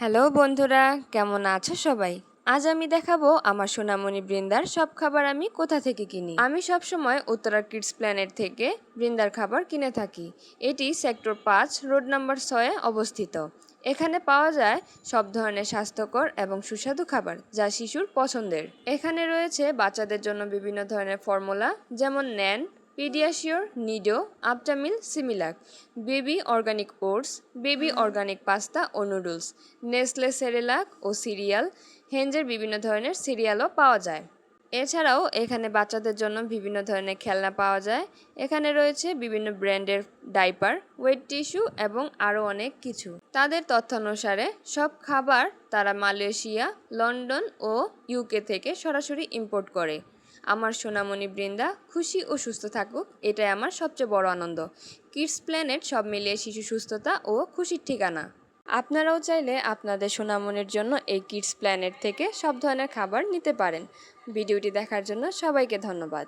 Hello বন্ধুরা, কেমন আছো সবাই? আজ আমি দেখাবো আমার সোনামণি বৃন্দার সব খাবার আমি কোথা থেকে কিনি। আমি সবসময় উত্তরা কিডস প্ল্যানেট থেকে বৃন্দার খাবার কিনে থাকি। এটি সেক্টর 5 রোড নাম্বার 6 অবস্থিত। এখানে পাওয়া যায় সব ধরনের স্বাস্থ্যকর এবং সুস্বাদু খাবার যা শিশুর পছন্দের। এখানে রয়েছে বাচ্চাদের জন্য বিভিন্ন ধরনের ফর্মুলা, যেমন Nan, PediaSure, Nido, Aptamil, Similac, baby organic oats, baby organic pasta ও নুডলস, নেসলে সেরেলাক ও সিরিয়াল, হেঞ্জের বিভিন্ন ধরনের সিরিয়ালও পাওয়া যায়। এছাড়াও এখানে বাচ্চাদের জন্য বিভিন্ন ধরনের খেলনা পাওয়া যায়। এখানে রয়েছে বিভিন্ন ব্র্যান্ডের ডাইপার, ওয়েট টিস্যু এবং আরও অনেক কিছু। তাদের তথ্যানুসারে সব খাবার তারা মালয়েশিয়া, লন্ডন ও ইউকে থেকে সরাসরি ইম্পোর্ট করে। আমার সোনামণি বৃন্দা খুশি ও সুস্থ থাকুক, এটাই আমার সবচেয়ে বড় আনন্দ। কিডস প্ল্যানেট সব মিলিয়ে শিশু সুস্থতা ও খুশির ঠিকানা। আপনারাও চাইলে আপনাদের সোনামণির জন্য এই কিডস প্ল্যানেট থেকে সব ধরনের খাবার নিতে পারেন। ভিডিওটি দেখার জন্য সবাইকে ধন্যবাদ।